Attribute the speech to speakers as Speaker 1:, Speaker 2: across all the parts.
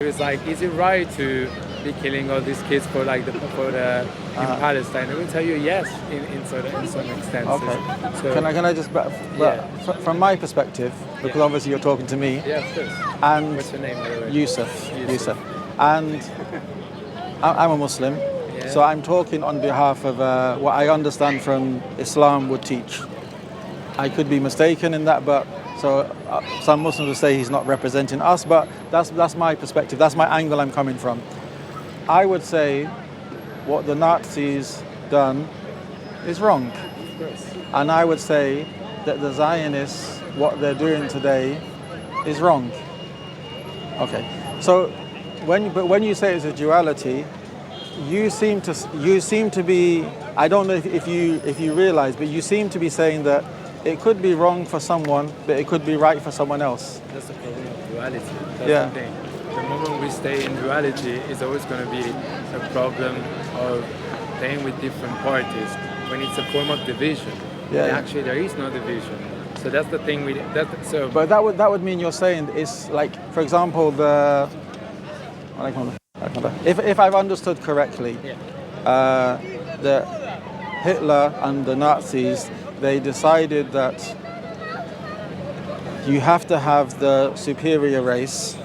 Speaker 1: It was like, is it right to be killing all these kids for like in Palestine? I will tell you yes, in some extent.
Speaker 2: Okay.
Speaker 1: So,
Speaker 2: Can I just, from my perspective, because obviously you're talking to me.
Speaker 1: Yeah, of course.
Speaker 2: And
Speaker 1: what's your name, by the way?
Speaker 2: Yusuf. And I'm a Muslim, so I'm talking on behalf of what I understand from Islam would teach. I could be mistaken in that, but some Muslims will say he's not representing us, but that's my perspective. That's my angle I'm coming from. I would say what the Nazis done is wrong.
Speaker 1: Of course.
Speaker 2: And I would say that the Zionists, what they're doing today, is wrong. Okay. So when you say it's a duality, you seem to be, I don't know if you realize, but you seem to be saying that it could be wrong for someone, but it could be right for someone else.
Speaker 1: That's the problem of duality. That's the thing. The moment we stay in duality, it's always going to be a problem of playing with different parties. When it's a form of division, actually there is no division. So that's the thing.
Speaker 2: But that would mean you're saying it's like, for example, if I've understood correctly, the Hitler and the Nazis, they decided that you have to have the superior race,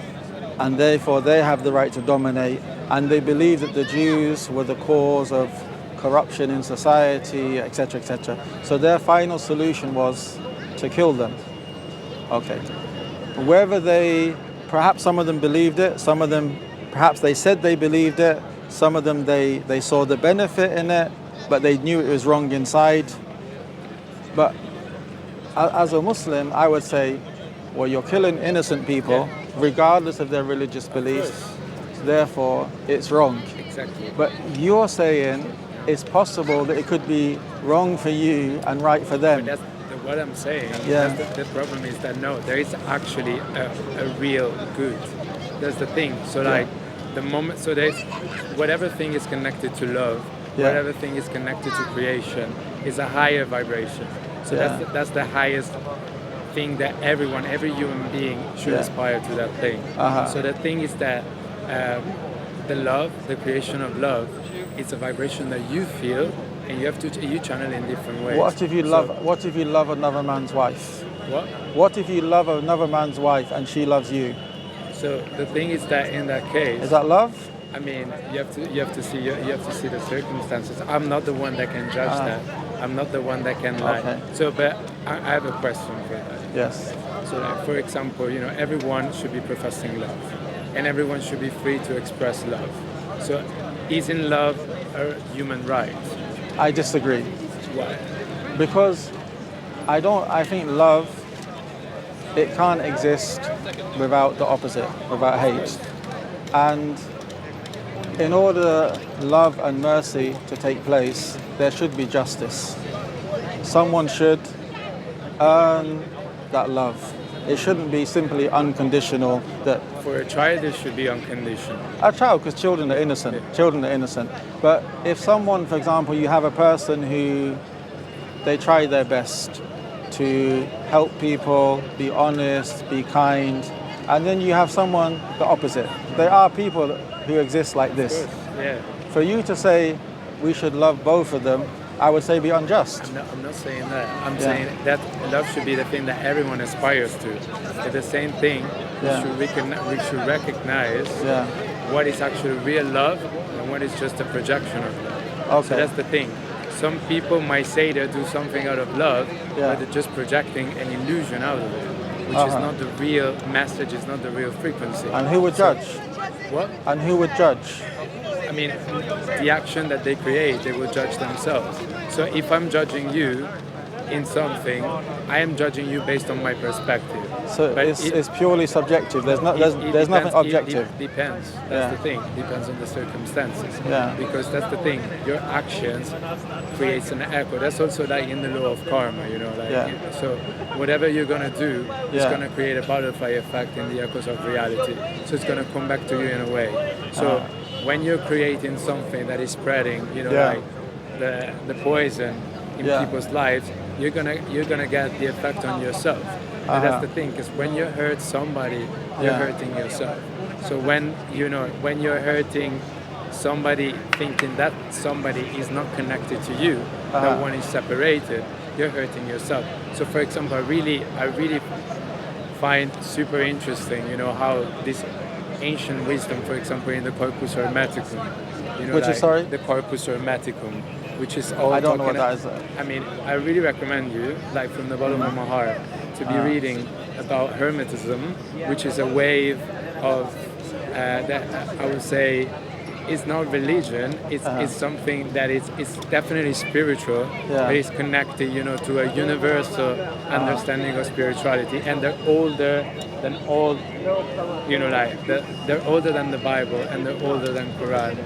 Speaker 2: and therefore they have the right to dominate, and they believe that the Jews were the cause of corruption in society, etc., etc. So their final solution was to kill them. Okay. Whether perhaps some of them believed it, some of them, perhaps they said they believed it, some of them they saw the benefit in it, but they knew it was wrong inside. But as a Muslim, I would say, well, you're killing innocent people, regardless of their religious beliefs. Therefore, it's wrong.
Speaker 1: Exactly.
Speaker 2: But you're saying it's possible that it could be wrong for you and right for them.
Speaker 1: But that's what I'm saying.
Speaker 2: Yeah.
Speaker 1: The problem is that no, there is actually a real good. That's the thing. So like the moment, so there's whatever thing is connected to love, whatever thing is connected to creation is a higher vibration. So that's the highest thing that every human being should aspire to, that thing. So the thing is that the creation of love, it's a vibration that you feel, and you channel in different ways.
Speaker 2: What if you love another man's wife?
Speaker 1: What?
Speaker 2: What if you love another man's wife and she loves you?
Speaker 1: So the thing is that in that case,
Speaker 2: is that love?
Speaker 1: I mean, you have to see the circumstances. I'm not the one that can judge that. I'm not the one that can lie.
Speaker 2: Okay.
Speaker 1: So, but I have a question for that.
Speaker 2: Yes.
Speaker 1: So, like, for example, everyone should be professing love, and everyone should be free to express love. So, isn't love a human right?
Speaker 2: I disagree.
Speaker 1: Why?
Speaker 2: Because I think love, it can't exist without the opposite, without hate. And in order love and mercy to take place, there should be justice. Someone should earn that love. It shouldn't be simply unconditional. That
Speaker 1: for a child, it should be unconditional.
Speaker 2: A child, because children are innocent. Yeah. Children are innocent. But if someone, for example, you have a person who they try their best to help people, be honest, be kind, and then you have someone the opposite. There are people who exist like this.
Speaker 1: Yeah.
Speaker 2: For you to say we should love both of them, I would say be unjust.
Speaker 1: I'm not saying that. I'm saying that love should be the thing that everyone aspires to. But the same thing, we should recognize what is actually real love and what is just a projection of love. Okay. So that's the thing. Some people might say they do something out of love, but they're just projecting an illusion out of it, which is not the real message, is not the real frequency.
Speaker 2: And who would judge?
Speaker 1: What?
Speaker 2: And who would judge?
Speaker 1: I mean, the action that they create, they will judge themselves. So if I'm judging you in something, I am judging you based on my perspective.
Speaker 2: So it's purely subjective. There's nothing objective.
Speaker 1: It depends. That's the thing. It depends on the circumstances.
Speaker 2: Yeah.
Speaker 1: Because that's the thing. Your actions creates an echo. That's also like in the law of karma, So whatever you're gonna do is gonna create a butterfly effect in the echoes of reality. So it's gonna come back to you in a way. So when you're creating something that is spreading, like the poison in people's lives, you're gonna get the effect on yourself. And that's the thing, because when you hurt somebody, you're hurting yourself. So when you're hurting somebody, thinking that somebody is not connected to you, that one is separated, you're hurting yourself. So for example, I really find super interesting, how this ancient wisdom, for example, in the Corpus Hermeticum,
Speaker 2: which is, sorry?
Speaker 1: The Corpus Hermeticum, which is all
Speaker 2: I don't know what that is.
Speaker 1: I mean, I really recommend you, like from the bottom of my heart, to be reading about Hermetism, which is a wave of that I would say is not religion. It's something that it's definitely spiritual, but it's connected, to a universal understanding of spirituality. And they're older than all, they're older than the Bible, and they're older than Quran.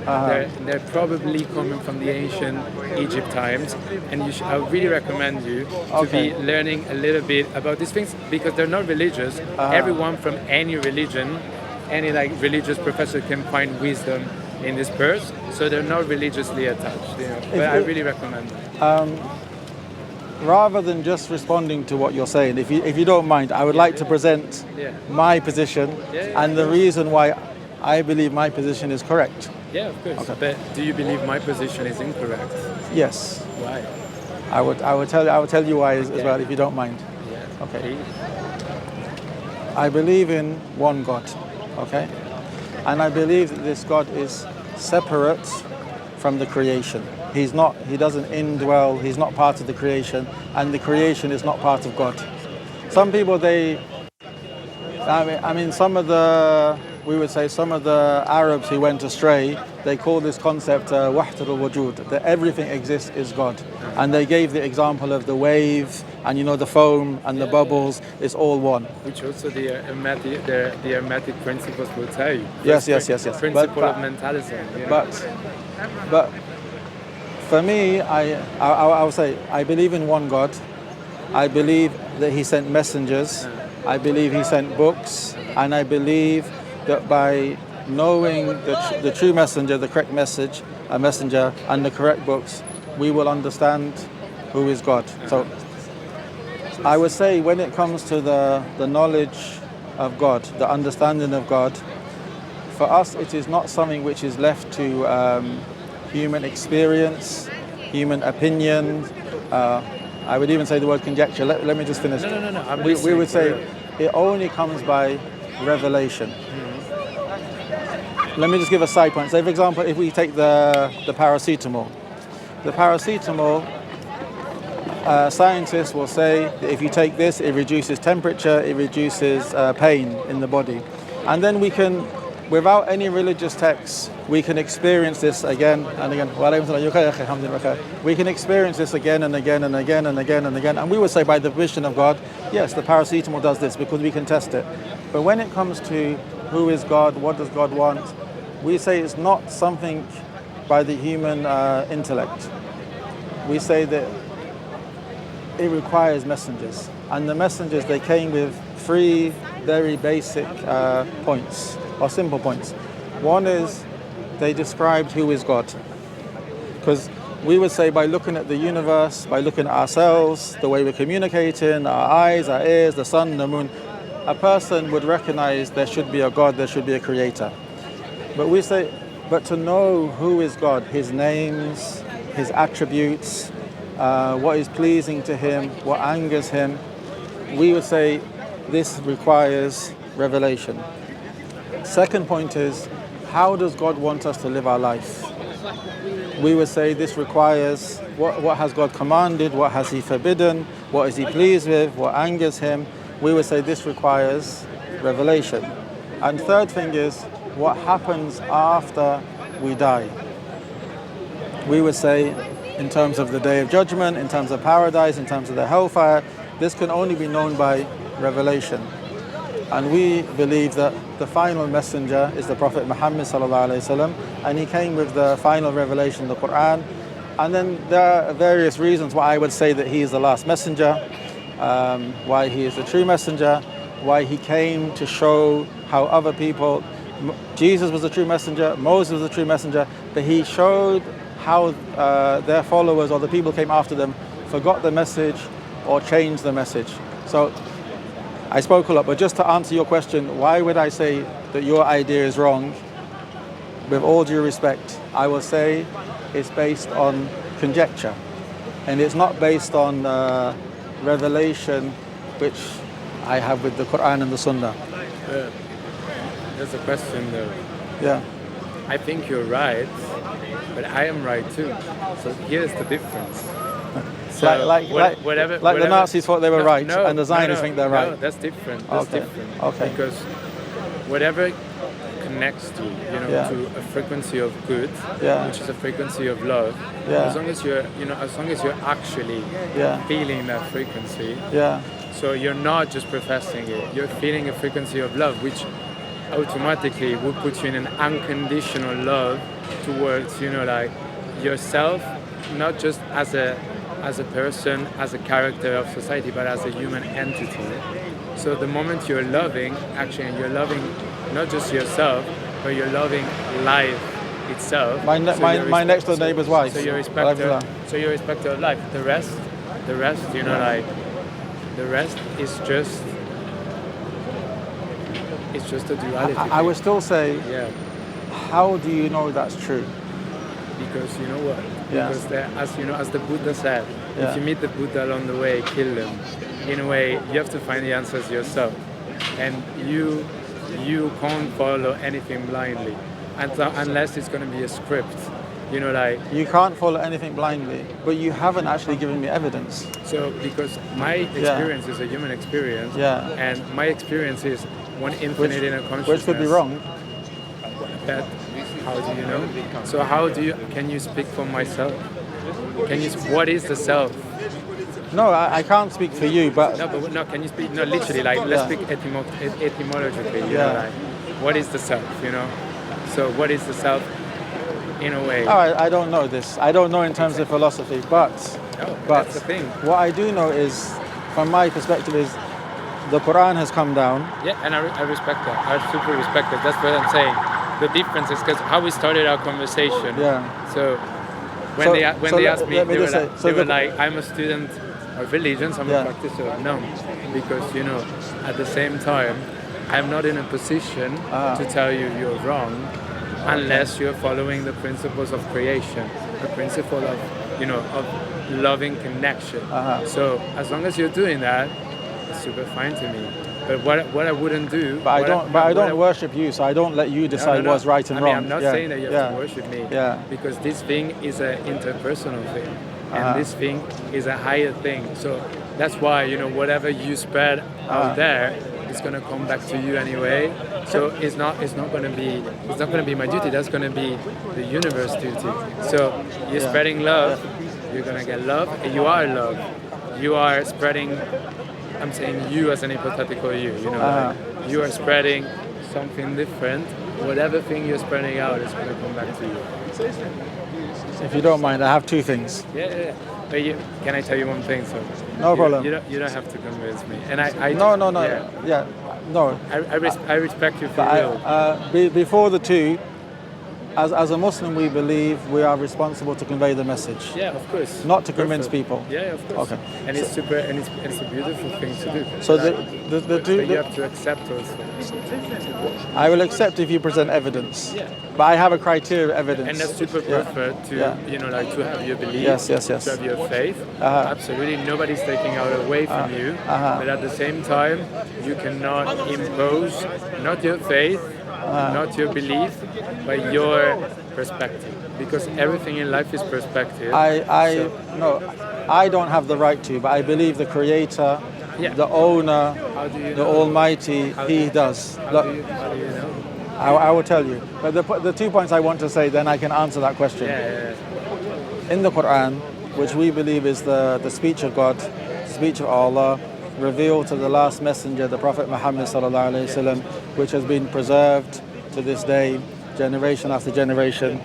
Speaker 1: They're probably coming from the ancient Egypt times, and I really recommend you to be learning a little bit about these things, because they're not religious. Everyone from any religion, any religious professor can find wisdom in this verse, so they're not religiously attached. But I really recommend them.
Speaker 2: Rather than just responding to what you're saying, if you don't mind, I would like to present my position and the reason why I believe my position is correct.
Speaker 1: Yeah, of course. Okay. But do you believe my position is incorrect?
Speaker 2: Yes.
Speaker 1: Why?
Speaker 2: I would tell you why as well, if you don't mind.
Speaker 1: Yeah.
Speaker 2: Okay. I believe in one God. Okay. And I believe that this God is separate from the creation. He doesn't indwell, he's not part of the creation, and the creation is not part of God. Some people, some of the Arabs who went astray, they call this concept wahdat al-wujud, that everything exists is God. And they gave the example of the wave, and the foam and the bubbles is all one.
Speaker 1: Which also the Hermetic principles will tell you.
Speaker 2: Yes.
Speaker 1: Principle of mentalism.
Speaker 2: But for me, I would say I believe in one God. I believe that he sent messengers. I believe he sent books. And I believe that by knowing the true messenger, the correct messenger, and the correct books, we will understand who is God. So I would say when it comes to the knowledge of God, the understanding of God, for us it is not something which is left to human experience, human opinion. I would even say the word conjecture. Let me just finish.
Speaker 1: No.
Speaker 2: We would say it only comes by revelation. Let me just give a side point. Say, for example, if we take the paracetamol. The paracetamol, scientists will say that if you take this, it reduces temperature, it reduces pain in the body. And then we can, without any religious texts, we can experience this again and again. We can experience this again and again and again and again and again. And we would say by the permission of God, yes, the paracetamol does this because we can test it. But when it comes to who is God, what does God want, we say it's not something by the human intellect. We say that it requires messengers. And the messengers, they came with three very basic points, or simple points. One is they described who is God. Because we would say by looking at the universe, by looking at ourselves, the way we're communicating, our eyes, our ears, the sun, the moon, a person would recognize there should be a God, there should be a creator. But we say, but to know who is God, his names, his attributes, what is pleasing to him, what angers him, we would say this requires revelation. Second point is, how does God want us to live our life? We would say this requires what has God commanded, what has he forbidden, what is he pleased with, what angers him. We would say this requires revelation. And third thing is what happens after we die. We would say in terms of the day of judgment, in terms of paradise, in terms of the hellfire, this can only be known by revelation. And we believe that the final messenger is the Prophet Muhammad sallallahu alaihi wasallam, and he came with the final revelation, the Quran. And then there are various reasons why I would say that he is the last messenger, why he is the true messenger, why he came to show how other people, Jesus was the true messenger, Moses was the true messenger, but he showed how their followers or the people came after them forgot the message or changed the message. So I spoke a lot, but just to answer your question, why would I say that your idea is wrong, with all due respect, I will say it's based on conjecture. And it's not based on revelation, which I have with the Quran and the Sunnah.
Speaker 1: There's a question though.
Speaker 2: Yeah.
Speaker 1: I think you're right, but I am right too. So here's the difference. So
Speaker 2: like the Nazis thought they were right, and the Zionists think they're right.
Speaker 1: No, that's different. That's different.
Speaker 2: Okay.
Speaker 1: Because whatever connects to, to a frequency of good, which is a frequency of love. As long as you're, actually feeling that frequency. So you're not just professing it. You're feeling a frequency of love, which automatically would put you in an unconditional love towards, yourself, not just as a person, as a character of society, but as a human entity. So the moment you're loving, actually, you're loving not just yourself, but you're loving life itself.
Speaker 2: My next door neighbor's wife.
Speaker 1: So you're a respecter of life. The rest, the rest is just. It's just a duality.
Speaker 2: I would still say. How do you know that's true?
Speaker 1: Because you know what? Because as the Buddha said, if you meet the Buddha along the way, kill them. In a way, you have to find the answers yourself, and you can't follow anything blindly, unless it's going to be a script. You
Speaker 2: can't follow anything blindly, but you haven't actually given me evidence.
Speaker 1: So because my experience is a human experience, and my experience is one infinite inner consciousness.
Speaker 2: Which could be wrong.
Speaker 1: But how do you know? So can you speak for myself? What is the self?
Speaker 2: No, I can't speak for you, but...
Speaker 1: Can you speak, literally, let's speak etymologically, what is the self, So what is the self, in a way?
Speaker 2: I don't know this. I don't know in terms of philosophy, but
Speaker 1: that's the thing.
Speaker 2: What I do know is, from my perspective, is the Quran has come down.
Speaker 1: Yeah, and I respect that. I super respect that. That's what I'm saying. The difference is because how we started our conversation. So when they asked me, they were like, I'm a student of religion, I'm a practitioner of none. Because, at the same time, I'm not in a position to tell you you're wrong unless you're following the principles of creation, the principle of, of loving connection. So as long as you're doing that, it's super fine to me. But what I wouldn't do...
Speaker 2: But I don't worship you, so I don't let you decide what's right and wrong.
Speaker 1: I'm not saying that you have to worship me, because this thing is an interpersonal thing, and this thing is a higher thing. So that's why, whatever you spread out there, it's going to come back to you anyway. So it's not going to be my duty. That's going to be the universe's duty. So you're spreading love, you're going to get love, and you are love. You are spreading... I'm saying you as an hypothetical you, you are spreading something different. Whatever thing you're spreading out is going to come back to you.
Speaker 2: If you don't mind, I have two things.
Speaker 1: Yeah. But can I tell you one thing? So
Speaker 2: no problem.
Speaker 1: You don't have to convince me. And I
Speaker 2: no.
Speaker 1: I respect you for real.
Speaker 2: Before the two, as a Muslim, we believe we are responsible to convey the message.
Speaker 1: Yeah, of course.
Speaker 2: Not to convince people.
Speaker 1: Yeah, of course.
Speaker 2: Okay.
Speaker 1: And it's super, and it's a beautiful thing to do.
Speaker 2: So the two.
Speaker 1: But you have to accept also.
Speaker 2: I will accept if you present evidence. Yeah. But I have a criteria of evidence.
Speaker 1: And that's super perfect to to have your belief.
Speaker 2: Yes.
Speaker 1: To have your faith. Absolutely, nobody's taking out away from you. But at the same time, you cannot impose not your faith. Not your belief, but your perspective. Because everything in life is perspective.
Speaker 2: I don't have the right to, but I believe the Creator, the Owner, the Almighty, He does.
Speaker 1: How do you know?
Speaker 2: I will tell you. But the 2 points I want to say, then I can answer that question. In the Quran, which we believe is the speech of God, the speech of Allah, revealed to the last messenger, the Prophet Muhammad sallallahu alaihi wasallam, which has been preserved to this day, generation after generation.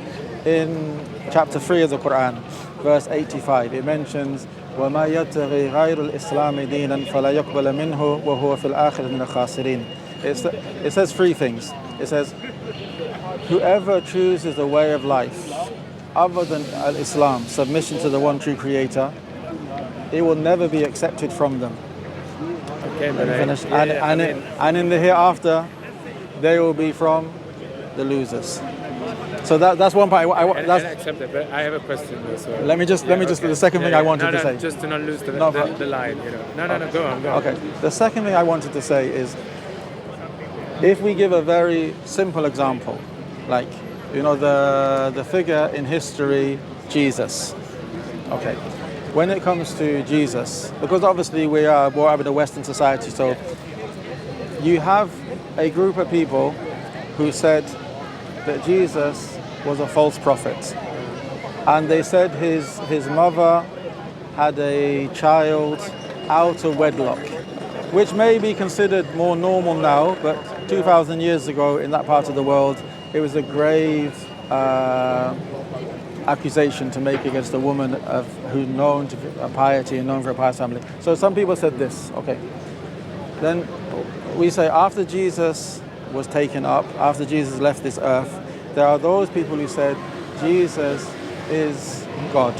Speaker 2: In chapter 3 of the Quran, verse 85, it mentions وَمَا يَبْتَغِي غَيْرُ الْإِسْلَامِ دِينًا فَلَا يُقْبَلَ مِنْهُ وَهُوَ فِي الْآخِرَةِ مِنَ الْخَاسِرِينَ. It says three things. It says, whoever chooses the way of life other than Islam, submission to the one true Creator, it will never be accepted from them.
Speaker 1: Okay,
Speaker 2: and in the hereafter, they will be from the losers. So that's one part.
Speaker 1: And I accept it, but I have a question though. So
Speaker 2: let me just the second thing I wanted to say.
Speaker 1: Just to not lose the line, you know. No, go on.
Speaker 2: Okay. The second thing I wanted to say is, if we give a very simple example, like, you know, the figure in history, Jesus. Okay. When it comes to Jesus, because obviously we are brought up in a Western society, so you have a group of people who said that Jesus was a false prophet, and they said his mother had a child out of wedlock, which may be considered more normal now, but 2,000 years ago in that part of the world, it was a grave accusation to make against a woman who's known to a piety and known for a pious family. So some people said this. Okay, then we say after Jesus was taken up, after Jesus left this earth, there are those people who said Jesus is God.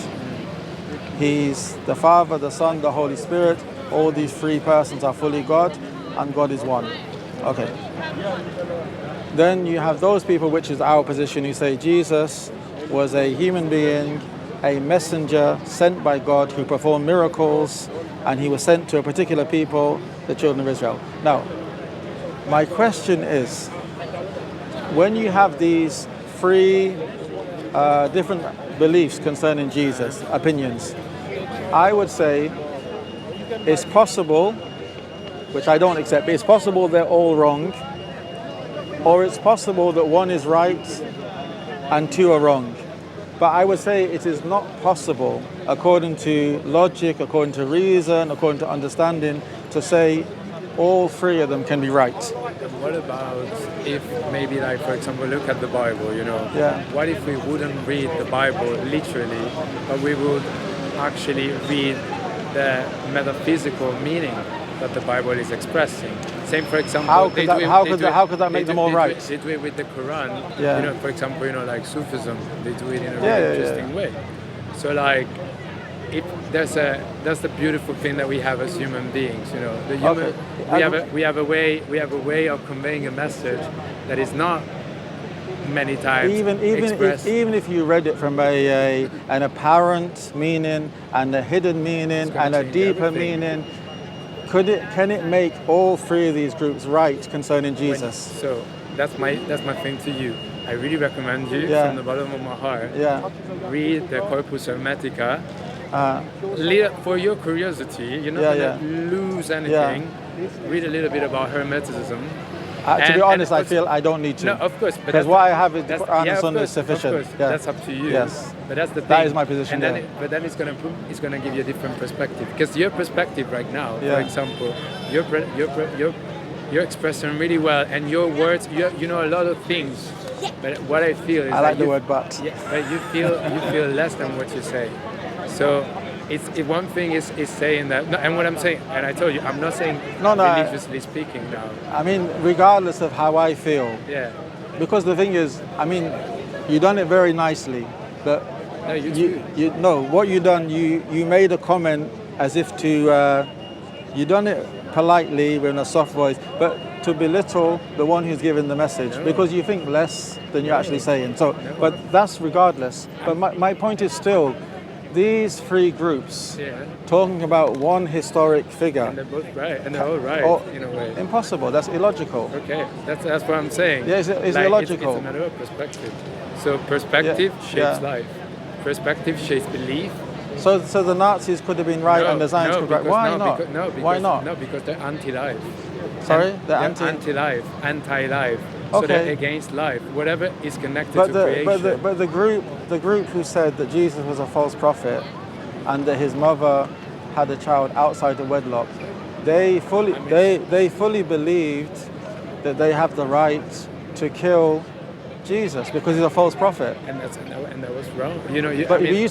Speaker 2: He's the Father, the Son, the Holy Spirit. All these three persons are fully God, and God is one. Okay. Then you have those people, which is our position, who say Jesus was a human being, a messenger sent by God who performed miracles, and he was sent to a particular people, the children of Israel. Now, my question is, when you have these three different beliefs concerning Jesus, opinions, I would say it's possible, which I don't accept, but it's possible they're all wrong, or it's possible that one is right and two are wrong. But I would say it is not possible, according to logic, according to reason, according to understanding, to say all three of them can be right.
Speaker 1: And what about if maybe, like, for example, look at the Bible, you know?
Speaker 2: Yeah.
Speaker 1: What if we wouldn't read the Bible literally, but we would actually read the metaphysical meaning that the Bible is expressing? Same, for example,
Speaker 2: how could that make them all right?
Speaker 1: They do it with the Quran.
Speaker 2: Yeah.
Speaker 1: You know, for example, you know, like Sufism, they do it in a really interesting way. So, like, that's the beautiful thing that we have as human beings. You know, the human we have a way of conveying a message that is not many times expressed.
Speaker 2: Even if you read it from an apparent meaning and a hidden meaning and a deeper meaning, can it make all three of these groups right concerning Jesus?
Speaker 1: So that's my thing to you. I really recommend you from the bottom of my heart. Read the Corpus Hermetica. For your curiosity, you're not going to lose anything. Read a little bit about Hermeticism.
Speaker 2: To be honest, I feel I don't need to.
Speaker 1: No, of course.
Speaker 2: Because what I have is the Quran and Sunnah is sufficient.
Speaker 1: Of course, that's up to you.
Speaker 2: Yes.
Speaker 1: But that's the thing.
Speaker 2: That is my position.
Speaker 1: But then it's going to give you a different perspective. Because your perspective right now, for example, you're expressing really well, and your words, you know a lot of things. But what I feel is
Speaker 2: I like the word "but."
Speaker 1: Yeah, but you feel less than what you say. So one thing is saying that, and what I'm saying, and I told you, I'm not saying religiously speaking now.
Speaker 2: I mean, regardless of how I feel.
Speaker 1: Yeah.
Speaker 2: Because the thing is, I mean, you done it very nicely, but what you done, you made a comment as if to, you done it politely with a soft voice, but to belittle the one who's giving the message, because you think less than you're actually saying. So, but that's regardless. But my point is still, these three groups talking about one historic figure.
Speaker 1: And they're both right, and they're all right in a way.
Speaker 2: Impossible, that's illogical.
Speaker 1: Okay, that's what I'm saying.
Speaker 2: Yeah, it's illogical.
Speaker 1: It's a matter of perspective. So perspective shapes life. Perspective shapes belief.
Speaker 2: So the Nazis could have been right and the Zionists could be right. Why not? Why not?
Speaker 1: No, because they're anti-life.
Speaker 2: Sorry?
Speaker 1: They're anti-life, anti-life.
Speaker 2: Okay.
Speaker 1: So they're against life. Whatever is connected to creation.
Speaker 2: But the group who said that Jesus was a false prophet and that his mother had a child outside the wedlock, they fully believed that they have the right to kill Jesus because he's a false prophet.
Speaker 1: And that was wrong. You know.
Speaker 2: You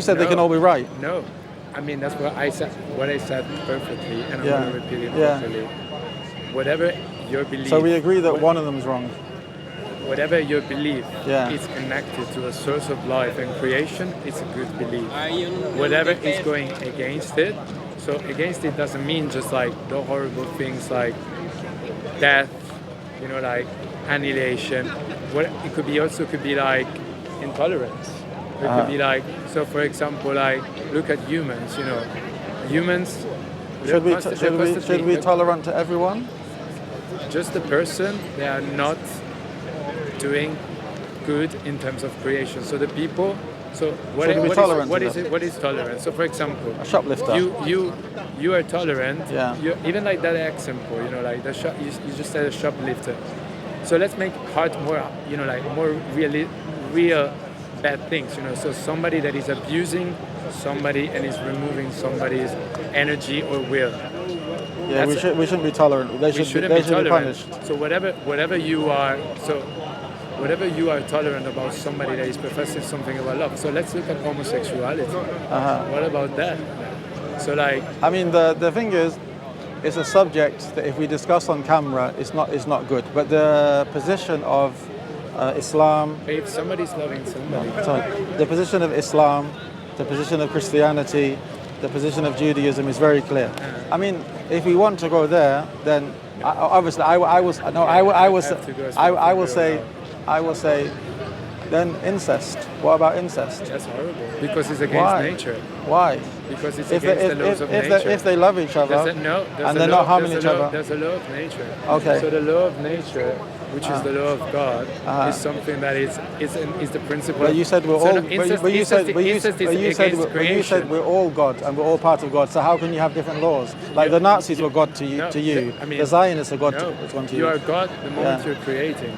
Speaker 2: said they can all be right.
Speaker 1: No, I mean that's what I said. What I said perfectly, and I'm going to repeat it perfectly. Whatever your belief.
Speaker 2: So we agree that one of them is wrong.
Speaker 1: Whatever your belief is connected to a source of life and creation, it's a good belief. Whatever is going against it, so against it doesn't mean just like the horrible things like death you know, like annihilation. What it could be also could be like intolerance. It could be like, so for example, like look at humans, you know, humans.
Speaker 2: Should we be tolerant to everyone?
Speaker 1: Just the person, they are not doing good in terms of creation. So the people. So what is tolerance? So for example,
Speaker 2: a shoplifter.
Speaker 1: You are tolerant.
Speaker 2: Yeah.
Speaker 1: Even like that example, you know, like the shop. You just said a shoplifter. So let's make heart more, you know, like more real bad things, you know. So somebody that is abusing somebody and is removing somebody's energy or will.
Speaker 2: Yeah, we shouldn't be tolerant. They should be punished.
Speaker 1: So whatever you are tolerant about somebody that is professing something about love. So let's look at homosexuality. What about that? So like,
Speaker 2: I mean, the thing is, it's a subject that if we discuss on camera, it's not good. But the position of Islam.
Speaker 1: If somebody's loving somebody.
Speaker 2: The position of Islam, the position of Christianity, the position of Judaism is very clear. I mean, if we want to go there, then obviously I will say, then incest. What about incest?
Speaker 1: That's horrible. Because it's against nature.
Speaker 2: Why?
Speaker 1: Because it's against the laws of nature.
Speaker 2: If they love each other and they're not harming each other.
Speaker 1: There's a law of nature.
Speaker 2: Okay.
Speaker 1: So the law of nature, which is the law of God, is something that is the principle.
Speaker 2: But you said we're all. But you said we're all God and we're all part of God. So how can you have different laws? Like the Nazis were God to you. I mean, the Zionists are God to you.
Speaker 1: You are God the moment you're creating.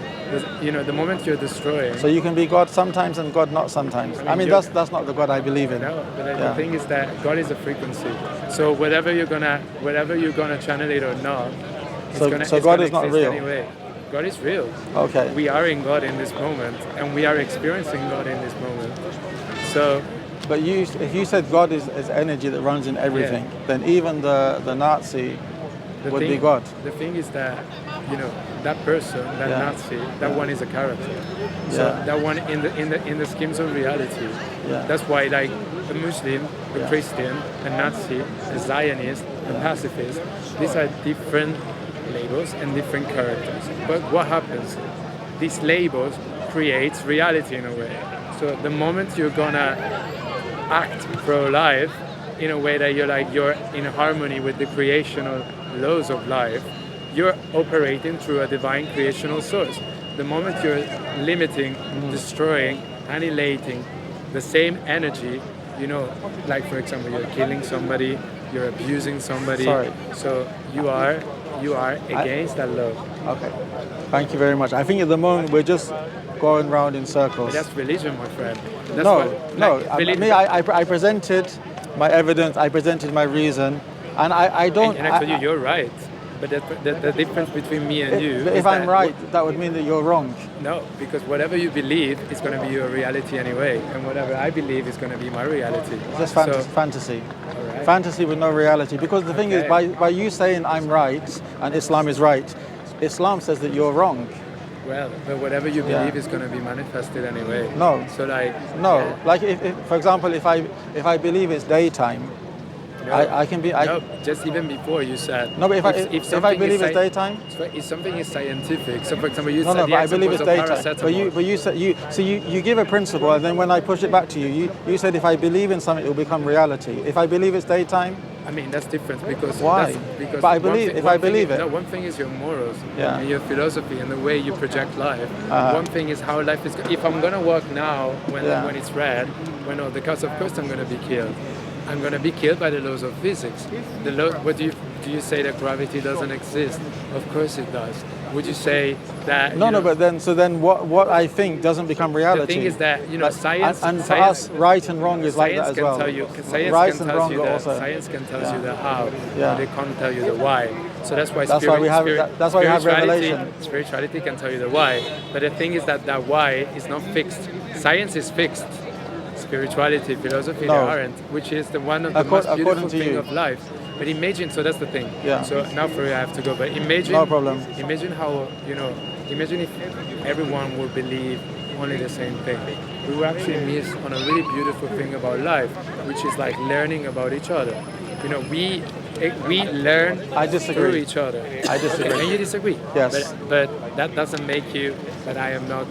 Speaker 1: You know, the moment you're destroying.
Speaker 2: So you can be God sometimes and God not sometimes. I mean that's not the God I believe in.
Speaker 1: No, but the thing is that God is a frequency. So whatever you're gonna channel it or not,
Speaker 2: so God is not real.
Speaker 1: Anyway. God is real.
Speaker 2: Okay.
Speaker 1: We are in God in this moment, and we are experiencing God in this moment. So.
Speaker 2: But if you said God is energy that runs in everything, then even the Nazi would be God.
Speaker 1: The thing is that, you know, that person, that Nazi, that one is a character. So that one in the schemes of reality.
Speaker 2: Yeah.
Speaker 1: That's why, like a Muslim, a Christian, a Nazi, a Zionist, a pacifist, these are different labels and different characters. But what happens? These labels creates reality in a way. So the moment you're gonna act pro-life in a way that you're in harmony with the creational laws of life, you're operating through a divine creational source. The moment you're limiting, destroying, annihilating the same energy, you know, like for example, you're killing somebody, you're abusing somebody.
Speaker 2: Sorry.
Speaker 1: So you are against that love.
Speaker 2: Okay. Thank you very much. I think at the moment we're just going round in circles.
Speaker 1: But that's religion, my friend.
Speaker 2: I presented my evidence, I presented my reason, and I don't...
Speaker 1: And I told you, you're right. But the difference between me and you...
Speaker 2: If I'm right, that would mean that you're wrong.
Speaker 1: No, because whatever you believe is going to be your reality anyway. And whatever I believe is going to be my reality.
Speaker 2: Just fantasy. Right. Fantasy with no reality. Because the thing is, by you saying I'm right and Islam is right, Islam says that you're wrong.
Speaker 1: Well, but whatever you believe is going to be manifested anyway.
Speaker 2: No.
Speaker 1: So like...
Speaker 2: No. Yeah. Like, if, for example, if I believe it's daytime,
Speaker 1: no,
Speaker 2: I can be...
Speaker 1: No, just even before you said...
Speaker 2: No, but if I believe it's daytime...
Speaker 1: If something is scientific, so for example, you said
Speaker 2: but I believe it's daytime.
Speaker 1: Paracetamol.
Speaker 2: But you said... you give a principle, and then when I push it back to you, you said if I believe in something, it will become reality. If I believe it's daytime...
Speaker 1: I mean, that's different because...
Speaker 2: Why?
Speaker 1: Because
Speaker 2: but I believe, if I believe it...
Speaker 1: No, one thing is your morals and your philosophy and the way you project life. One thing is how life is... If I'm going to walk now when it's red, because of course I'm going to be killed. I'm going to be killed by the laws of physics. What do you say that gravity doesn't exist? Of course it does. Would you say that...
Speaker 2: but then what I think doesn't become reality.
Speaker 1: The thing is that, science...
Speaker 2: And for us, right and wrong is like that as well.
Speaker 1: Science can tell you the how, but they can't tell you the why. So that's why we have revelation. Spirituality can tell you the why. But the thing is that why is not fixed. Science is fixed. Spirituality, philosophy, they aren't, which is one of the most beautiful things of life. But imagine, so that's the thing. Yeah. So now for you I have to go, but imagine...
Speaker 2: No problem.
Speaker 1: Imagine how, imagine if everyone would believe only the same thing. We will actually miss on a really beautiful thing about life, which is like learning about each other. we learn
Speaker 2: I disagree.
Speaker 1: through each other.
Speaker 2: I disagree.
Speaker 1: Okay, and you disagree.
Speaker 2: Yes.
Speaker 1: But that doesn't make you that I am not.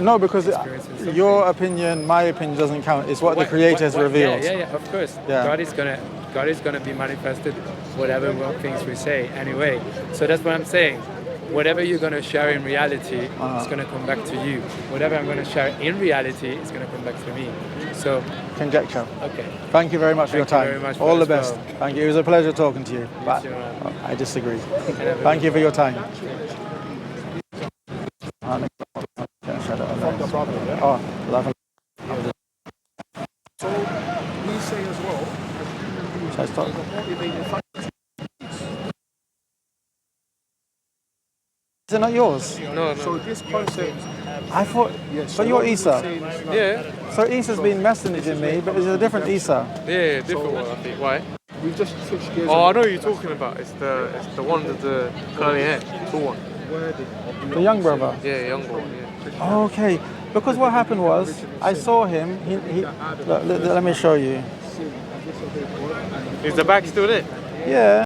Speaker 2: No, because
Speaker 1: experiencing something.
Speaker 2: your opinion, my opinion doesn't count. It's what the Creator has revealed.
Speaker 1: Yeah, of course.
Speaker 2: Yeah.
Speaker 1: God is gonna be manifested, whatever things we say anyway. So that's what I'm saying. Whatever you're gonna share in reality, it's gonna come back to you. Whatever I'm gonna share in reality, it's gonna come back to me. So
Speaker 2: Conjecture.
Speaker 1: okay.
Speaker 2: Thank you very much for your time.
Speaker 1: Thank you very much
Speaker 2: All the
Speaker 1: as well.
Speaker 2: best. Thank you. It was a pleasure talking to you. But
Speaker 1: too, man.
Speaker 2: I disagree. Thank you for your time. Oh,
Speaker 3: So we say as well.
Speaker 2: shall I stop? Is it not yours?
Speaker 4: No.
Speaker 3: So this concept.
Speaker 2: I thought. But you're Isa.
Speaker 4: Yeah.
Speaker 2: So Isa's been messaging me, but it's a different Isa.
Speaker 4: Yeah, different one, I think. Why?
Speaker 3: We just switched gears.
Speaker 4: Oh, I know what you're talking about. It's the one with the curly hair, tall one.
Speaker 2: The young brother.
Speaker 4: Yeah, young one. Yeah.
Speaker 2: Oh, okay. Because what happened was, I saw him. Let me show you.
Speaker 4: Is the bag still there?
Speaker 2: Yeah.